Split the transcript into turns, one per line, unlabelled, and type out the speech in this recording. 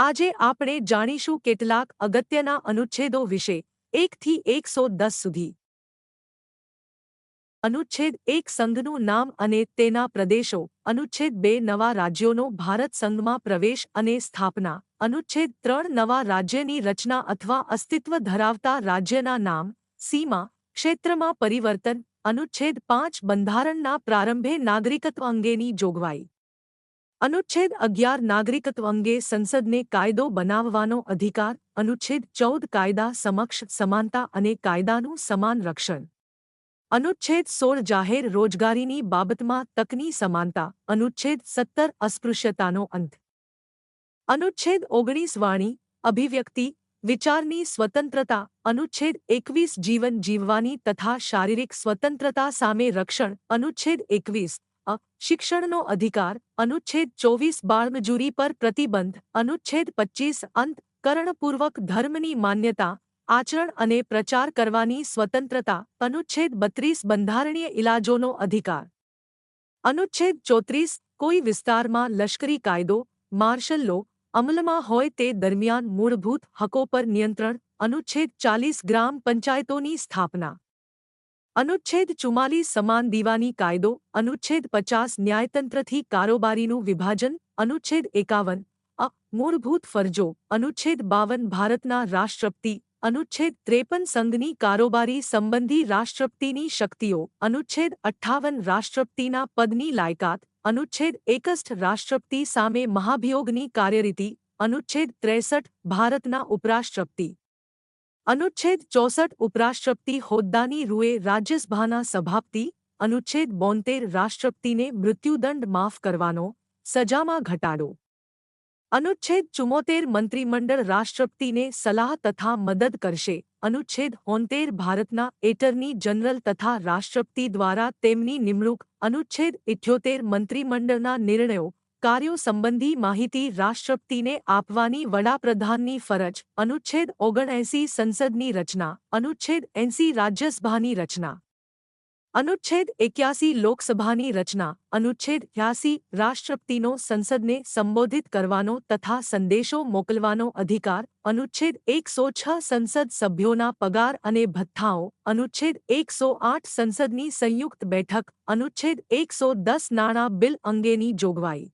આજે આપણે જાણીશું કેટલાક અગત્યના અનુચ્છેદો વિશે 1 થી 110 સુધી। અનુચ્છેદ 1 સંઘનું નામ અને તેના પ્રદેશો। અનુચ્છેદ 2 નવા રાજ્યોનો ભારત સંઘમાં પ્રવેશ અને સ્થાપના। અનુચ્છેદ 3 નવા રાજ્યની રચના અથવા અસ્તિત્વ ધરાવતા રાજ્યના નામ, સીમા, ક્ષેત્રમાં પરિવર્તન। અનુચ્છેદ 5 બંધારણના પ્રારંભે નાગરિકત્વ અંગેની જોગવાઈ। અનુચ્છેદ 11 નાગરિકત્વ અંગે સંસદને કાયદો બનાવવાનો અધિકાર। અનુચ્છેદ 14 કાયદા સમક્ષ સમાનતા અને કાયદાનું સમાન રક્ષણ। અનુચ્છેદ 16 જાહેર રોજગારીની બાબતમાં તકની સમાનતા। અનુચ્છેદ 17 અસ્પૃશ્યતાનો અંત। અનુચ્છેદ 19 વાણી, અભિવ્યક્તિ, વિચારની સ્વતંત્રતા। અનુચ્છેદ 21 જીવન જીવવાની તથા શારીરિક સ્વતંત્રતા સામે રક્ષણ। અનુચ્છેદ 21 શિક્ષણનો અધિકાર। અનુચ્છેદ 24 બાળમજૂરી પર પ્રતિબંધ। અનુચ્છેદ 25 અંતઃકરણપૂર્વક ધર્મની માન્યતા, આચરણ અને પ્રચાર કરવાની સ્વતંત્રતા। અનુચ્છેદ 32 બંધારણીય ઇલાજોનો અધિકાર। અનુચ્છેદ 34 કોઈ વિસ્તારમાં લશ્કરી કાયદો, માર્શલ લો અમલમાં હોય તે દરમિયાન મૂળભૂત હકો પર નિયંત્રણ। અનુચ્છેદ 40 ગ્રામ પંચાયતોની સ્થાપના। અનુચ્છેદ 44 સમાન દીવાની કાયદો। અનુચ્છેદ 50 ન્યાયતંત્રથી કારોબારીનું વિભાજન। અનુચ્છેદ 51 મૂળભૂત ફરજો। અનુચ્છેદ 52 ભારતના રાષ્ટ્રપતિ। અનુચ્છેદ 53 સંઘની કારોબારી સંબંધી રાષ્ટ્રપતિની શક્તિઓ। અનુચ્છેદ 58 રાષ્ટ્રપતિના પદની લાયકાત। અનુચ્છેદ 61 રાષ્ટ્રપતિ સામે મહાભિયોગની કાર્યરીતિ। અનુચ્છેદ 63 ભારતના ઉપરાષ્ટ્રપતિ। અનુચ્છેદ 64 ઉપરાષ્ટ્રપતિ હોદ્દાની રૂએ રાજ્યસભાના સભાપતિ। અનુચ્છેદ 72 રાષ્ટ્રપતિને મૃત્યુદંડ માફ કરવાનો, સજામાં ઘટાડો। અનુચ્છેદ 74 મંત્રીમંડળ રાષ્ટ્રપતિને સલાહ તથા મદદ કરશે। અનુચ્છેદ 73 ભારતના એટર્ની જનરલ તથા રાષ્ટ્રપતિ દ્વારા તેમની નિમણૂક। અનુચ્છેદ 78 મંત્રીમંડળના નિર્ણયો, કાર્યો સંબંધી માહિતી રાષ્ટ્રપતિને આપવાની વડાપ્રધાનની ફરજ। અનુચ્છેદ 79 સંસદની રચના। અનુચ્છેદ 80 રાજ્યસભાની રચના। અનુચ્છેદ 81 લોકસભાની રચના। અનુચ્છેદ 82 રાષ્ટ્રપતિનો સંસદને સંબોધિત કરવાનો તથા સંદેશો મોકલવાનો અધિકાર। અનુચ્છેદ 106 સંસદ સભ્યોના પગાર અને ભથ્થાઓ। અનુચ્છેદ 108 સંસદની સંયુક્ત બેઠક। અનુચ્છેદ 110 નાણાં બિલ અંગેની જોગવાઈ।